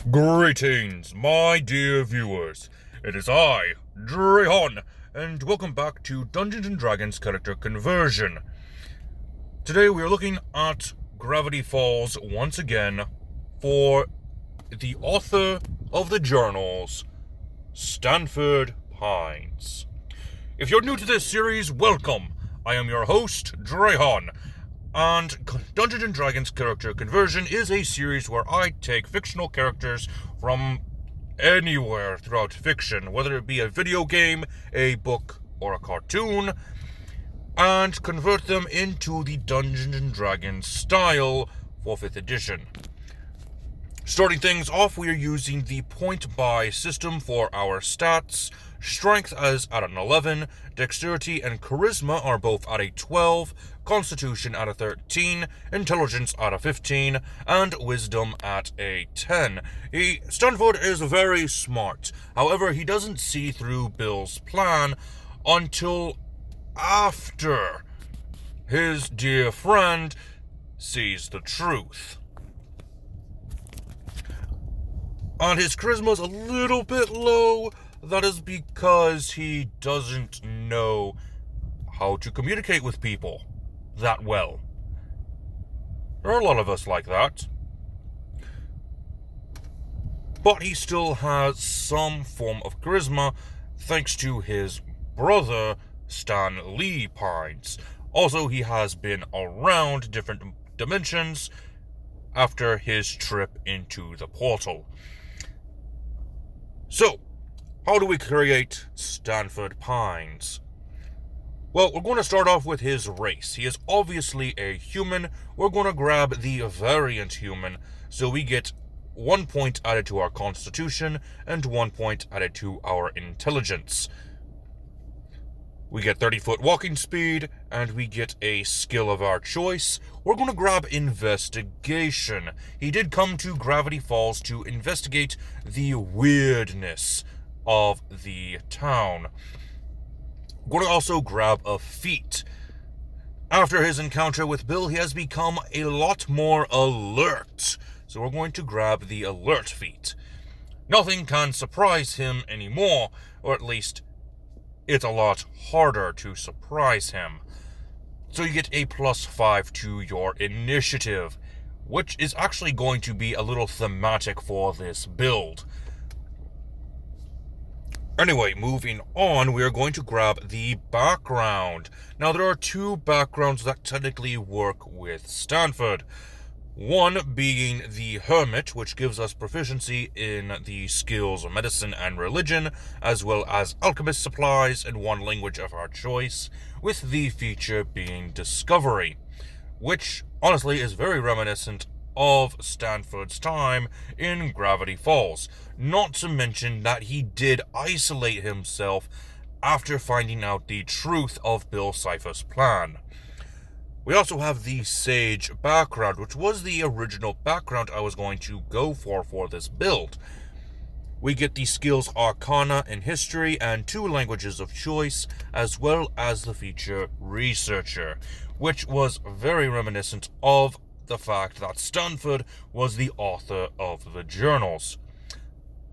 Greetings, my dear viewers. It is I, Drehon, and welcome back to Dungeons & Dragons Character Conversion. Today we are looking at Gravity Falls once again for the author of the journals, Stanford Pines. If you're new to this series, welcome. I am your host, Drehon. And Dungeons & Dragons Character Conversion is a series where I take fictional characters from anywhere throughout fiction, whether it be a video game, a book, or a cartoon, and convert them into the Dungeons & Dragons style for 5th edition. Starting things off, we are using the point-buy system for our stats. Strength is at an 11, Dexterity and Charisma are both at a 12, Constitution at a 13, Intelligence at a 15, and Wisdom at a 10. Stanford is very smart. However, he doesn't see through Bill's plan until after his dear friend sees the truth. And his charisma is a little bit low. That is because he doesn't know how to communicate with people that well. There are a lot of us like that. But he still has some form of charisma thanks to his brother, Stan Lee Pines. Also, he has been around different dimensions after his trip into the portal. So, how do we create Stanford Pines? Well, we're going to start off with his race. He is obviously a human. We're going to grab the variant human, so we get 1 point added to our constitution and 1 point added to our intelligence. We get 30-foot walking speed, and we get a skill of our choice. We're going to grab investigation. He did come to Gravity Falls to investigate the weirdness of the town. We're going to also grab a feat. After his encounter with Bill, he has become a lot more alert. So we're going to grab the alert feat. Nothing can surprise him anymore, or at least it's a lot harder to surprise him. So you get a +5 to your initiative, which is actually going to be a little thematic for this build. Anyway, moving on, we are going to grab the background. Now, there are 2 backgrounds that technically work with Stanford. One being the Hermit, which gives us proficiency in the skills of medicine and religion, as well as alchemist supplies and 1 language of our choice, with the feature being discovery, which honestly is very reminiscent of Stanford's time in Gravity Falls, not to mention that he did isolate himself after finding out the truth of Bill Cipher's plan. We also have the Sage background, which was the original background I was going to go for this build. We get the skills Arcana and History and 2 languages of choice, as well as the feature Researcher, which was very reminiscent of the fact that Stanford was the author of the journals.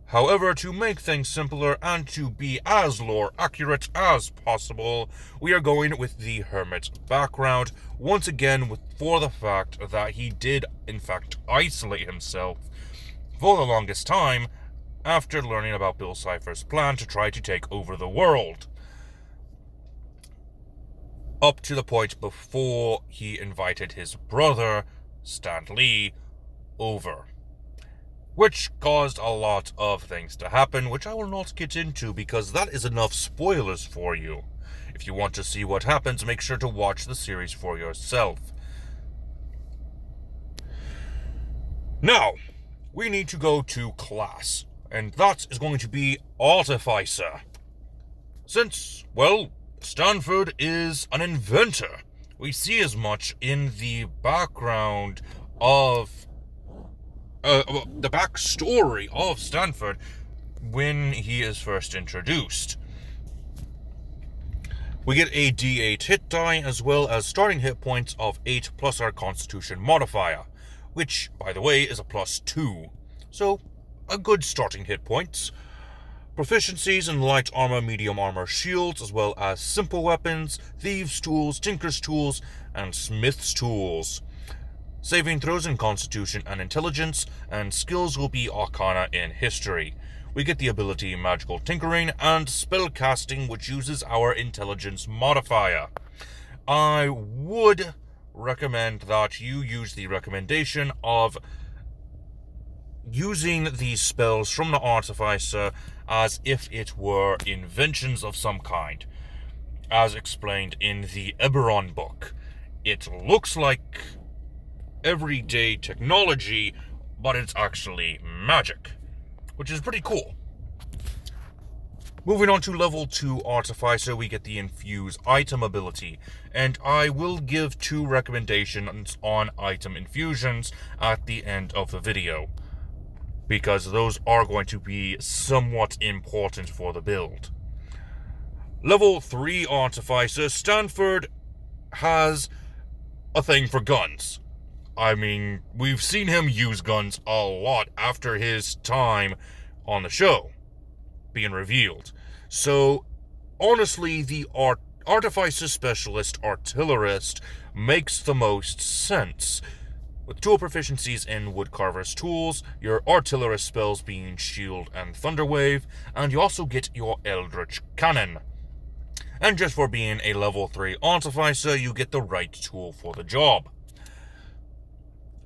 However, to make things simpler and to be as lore accurate as possible, we are going with the Hermit background, once again for the fact that he did in fact isolate himself for the longest time after learning about Bill Cipher's plan to try to take over the world, up to the point before he invited his brother, Stan Lee, over, which caused a lot of things to happen, which I will not get into because that is enough spoilers for you. If you want to see what happens, make sure to watch the series for yourself. Now, we need to go to class, and that is going to be Artificer. Since, well, Stanford is an inventor, we see as much in the background of the backstory of Stanford when he is first introduced. We get a D8 hit die, as well as starting hit points of 8 plus our Constitution modifier, which, by the way, is a +2. So, a good starting hit points. Proficiencies in light armor, medium armor, shields, as well as simple weapons, thieves' tools, tinker's tools, and smith's tools. Saving throws in Constitution and Intelligence, and skills will be Arcana in History. We get the ability Magical Tinkering and Spellcasting, which uses our Intelligence modifier. I would recommend that you use the recommendation of using these spells from the Artificer as if it were inventions of some kind, as explained in the Eberron book. It looks like everyday technology, but it's actually magic, which is pretty cool. Moving on to level 2 Artificer, we get the Infuse item ability, and I will give 2 recommendations on item infusions at the end of the video, because those are going to be somewhat important for the build. Level 3 Artificer, Stanford has a thing for guns. I mean, we've seen him use guns a lot after his time on the show being revealed. So, honestly, the Artificer Specialist Artillerist makes the most sense. With tool proficiencies in Woodcarver's tools, your Artillerist spells being Shield and Thunderwave, and you also get your Eldritch Cannon. And just for being a level 3 Artificer, you get the right tool for the job.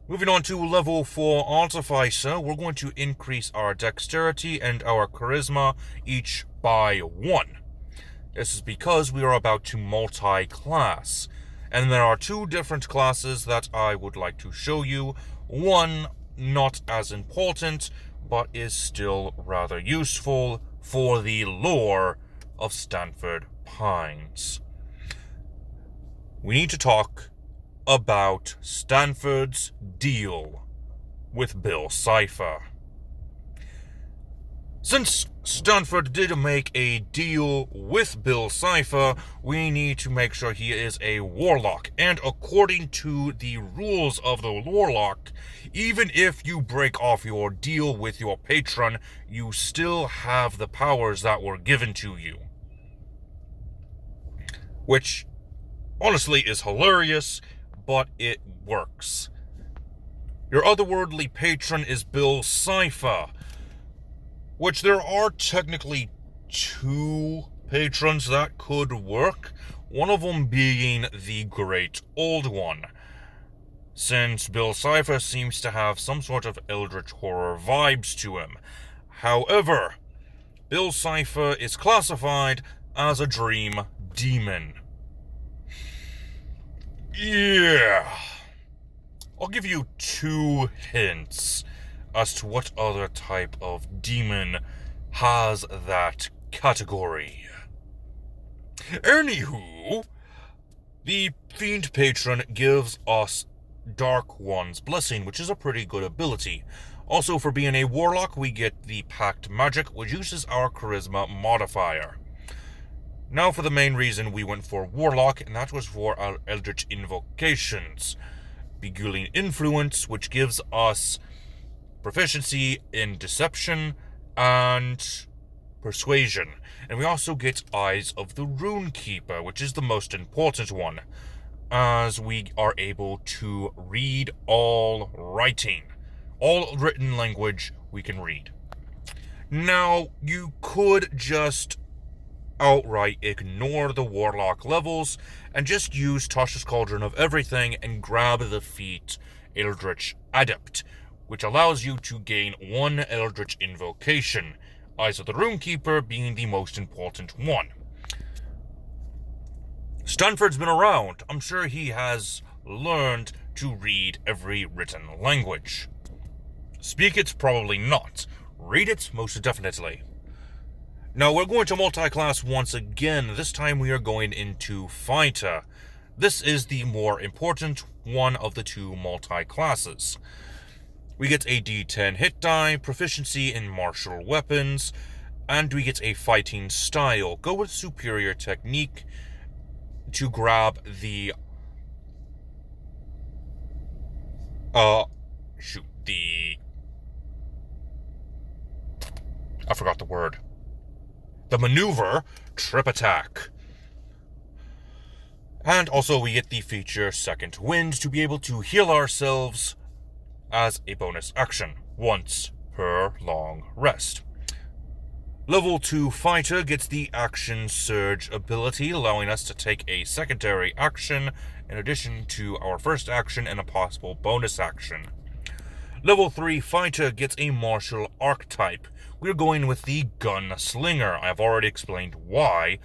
Moving on to level 4 Artificer, we're going to increase our Dexterity and our Charisma each by 1. This is because we are about to multi-class. And there are 2 different classes that I would like to show you. One, not as important, but is still rather useful for the lore of Stanford Pines. We need to talk about Stanford's deal with Bill Cipher. Since Stanford did make a deal with Bill Cipher, we need to make sure he is a warlock. And according to the rules of the warlock, even if you break off your deal with your patron, you still have the powers that were given to you. Which, honestly, is hilarious, but it works. Your otherworldly patron is Bill Cipher, which there are technically 2 patrons that could work, one of them being the Great Old One, since Bill Cipher seems to have some sort of eldritch horror vibes to him. However, Bill Cipher is classified as a dream demon. Yeah. I'll give you 2 hints as to what other type of demon has that category. Anywho, the Fiend Patron gives us Dark One's Blessing, which is a pretty good ability. Also, for being a warlock, we get the Pact Magic, which uses our Charisma modifier. Now for the main reason we went for Warlock, and that was for our Eldritch Invocations. Beguiling Influence, which gives us proficiency in Deception and Persuasion. And we also get Eyes of the Runekeeper, which is the most important one, as we are able to read all writing. All written language we can read. Now, you could just outright ignore the Warlock levels and just use Tasha's Cauldron of Everything and grab the feat Eldritch Adept, which allows you to gain 1 Eldritch Invocation, Eyes of the Runekeeper being the most important one. Stanford's been around. I'm sure he has learned to read every written language. Speak it, probably not. Read it, most definitely. Now we're going to multi-class once again. This time we are going into Fighter. This is the more important one of the 2 multi-classes. We get a D10 hit die, proficiency in martial weapons, and we get a fighting style. Go with superior technique to grab the I forgot the word. The maneuver trip attack. And also we get the feature Second Wind to be able to heal ourselves as a bonus action once per long rest. Level 2 Fighter gets the Action Surge ability, allowing us to take a secondary action in addition to our first action and a possible bonus action. Level 3 Fighter gets a martial archetype. We're going with the Gunslinger. I've already explained why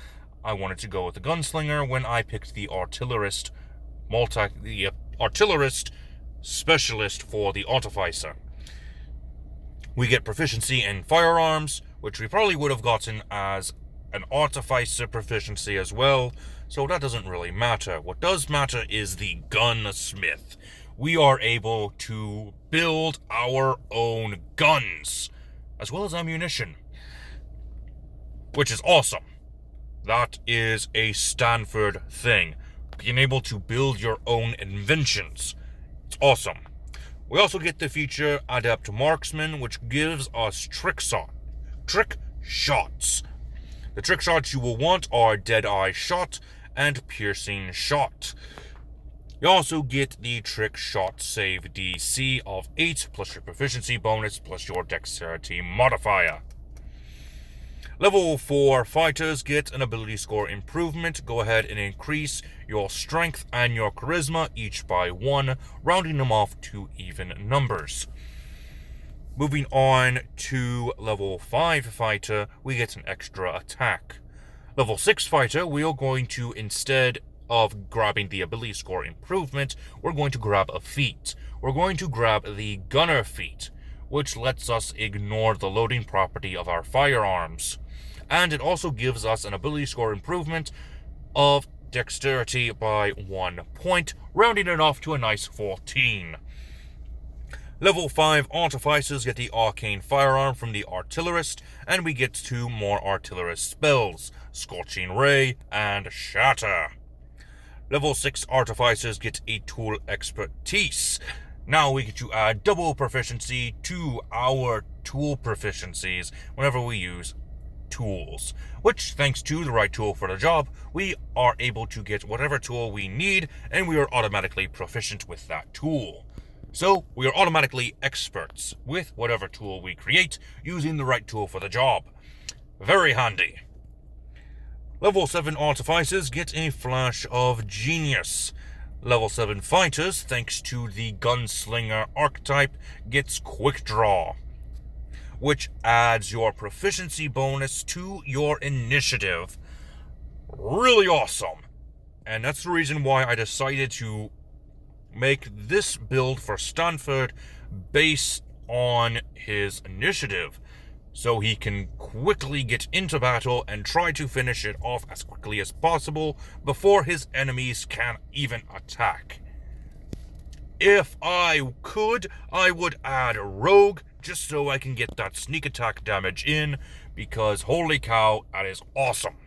I wanted to go with the Gunslinger when I picked the Artillerist Specialist for the Artificer. We get proficiency in firearms, which we probably would have gotten as an Artificer proficiency as well, so that doesn't really matter. What does matter is the Gunsmith. We are able to build our own guns, as well as ammunition, which is awesome. That is a Stanford thing. Being able to build your own inventions. It's awesome. We also get the feature Adept Marksman, which gives us trick shots. The trick shots you will want are Deadeye Shot and Piercing Shot. You also get the trick shot save DC of 8 plus your proficiency bonus plus your dexterity modifier. Level 4 fighters get an ability score improvement. Go ahead and increase your strength and your charisma each by 1, rounding them off to even numbers. Moving on to level 5 fighter, we get an extra attack. Level 6 fighter, we are going to, instead of grabbing the ability score improvement, we're going to grab a feat. We're going to grab the Gunner feat, which lets us ignore the loading property of our firearms. And it also gives us an ability score improvement of dexterity by 1 point, rounding it off to a nice 14. Level 5 Artifices get the Arcane Firearm from the Artillerist, and we get 2 more Artillerist spells, Scorching Ray and Shatter. Level 6 Artificers get a Tool Expertise. Now we get to add double proficiency to our tool proficiencies whenever we use tools, which, thanks to the right tool for the job, we are able to get whatever tool we need, and we are automatically proficient with that tool. So we are automatically experts with whatever tool we create using the right tool for the job. Very handy. Level 7 Artificers get a Flash of Genius. Level 7 Fighters, thanks to the Gunslinger archetype, gets Quick Draw, which adds your proficiency bonus to your initiative. Really awesome. And that's the reason why I decided to make this build for Stanford based on his initiative, so he can quickly get into battle and try to finish it off as quickly as possible before his enemies can even attack. If I could, I would add a rogue just so I can get that sneak attack damage in, because holy cow, that is awesome.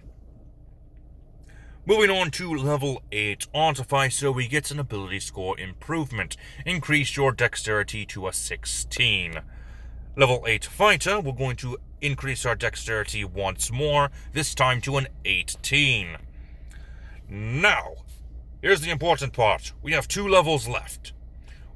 Moving on to level 8 Artificer, we get an ability score improvement. Increase your dexterity to a 16. Level 8 Fighter, we're going to increase our dexterity once more, this time to an 18. Now, here's the important part. We have 2 levels left.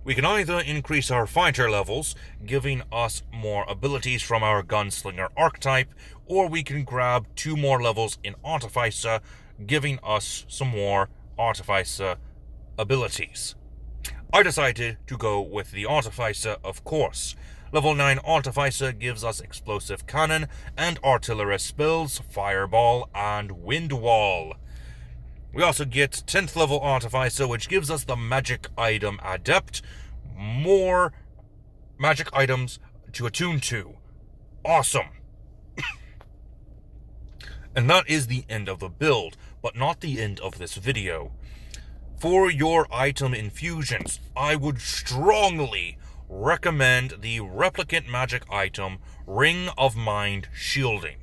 We can either increase our fighter levels, giving us more abilities from our Gunslinger archetype, or we can grab 2 more levels in Artificer, giving us some more Artificer abilities. I decided to go with the Artificer, of course. Level 9 Artificer gives us Explosive Cannon and Artillerist spells, Fireball and Wind Wall. We also get 10th level Artificer, which gives us the Magic Item Adept, more magic items to attune to. Awesome. And that is the end of the build, but not the end of this video. For your item infusions, I would strongly recommend the Replicant Magic item, Ring of Mind Shielding.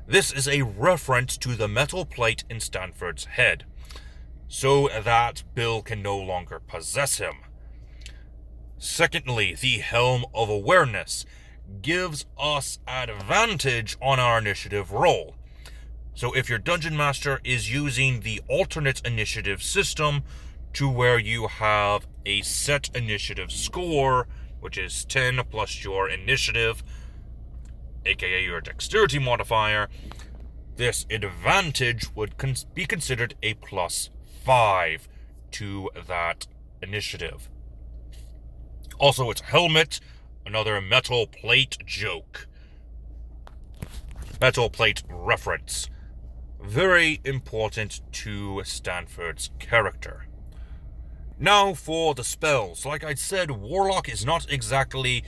This is a reference to the metal plate in Stanford's head, so that Bill can no longer possess him. Secondly, the Helm of Awareness gives us advantage on our initiative roll. So if your Dungeon Master is using the alternate initiative system to where you have a set initiative score, which is 10 plus your initiative, aka your dexterity modifier, this advantage would be considered a +5 to that initiative. Also, it's helmet, another metal plate joke. Metal plate reference. Very important to Stanford's character. Now for the spells. Like I said, Warlock is not exactly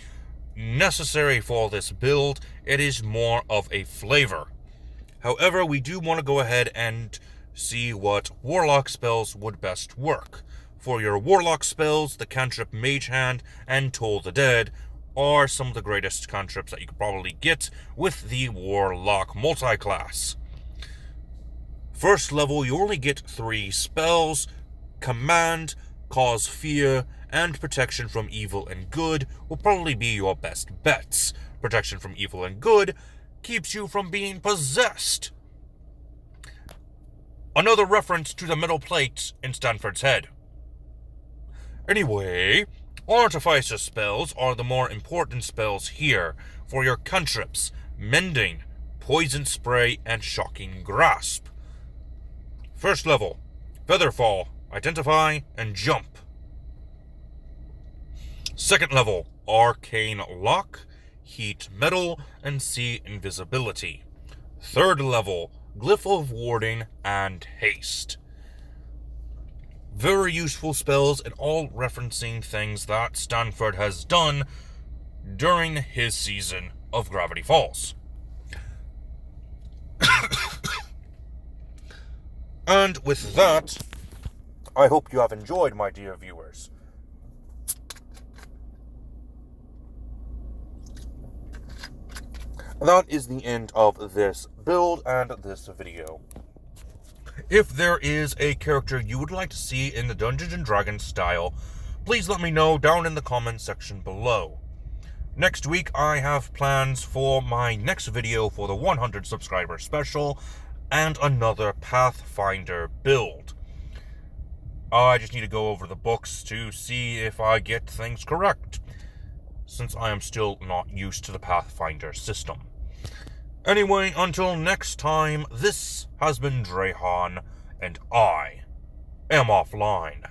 necessary for this build. It is more of a flavor. However, we do want to go ahead and see what Warlock spells would best work. For your Warlock spells, the cantrip Mage Hand and Toll the Dead are some of the greatest cantrips that you could probably get with the Warlock multi-class. First level, you only get 3 spells. Command, Cause Fear, and Protection from Evil and Good will probably be your best bets. Protection from Evil and Good keeps you from being possessed. Another reference to the metal plate in Stanford's head. Anyway, Artifices spells are the more important spells here for your cantrips, Mending, Poison Spray, and Shocking Grasp. First level, Featherfall, Identify, and Jump. Second level, Arcane Lock, Heat Metal, and See Invisibility. Third level, Glyph of Warding, and Haste. Very useful spells, and all referencing things that Stanford has done during his season of Gravity Falls. And with that, I hope you have enjoyed, my dear viewers. That is the end of this build and this video. If there is a character you would like to see in the Dungeons & Dragons style, please let me know down in the comment section below. Next week, I have plans for my next video for the 100 subscriber special and another Pathfinder build. I just need to go over the books to see if I get things correct, since I am still not used to the Pathfinder system. Anyway, until next time, this has been Drehan, and I am offline.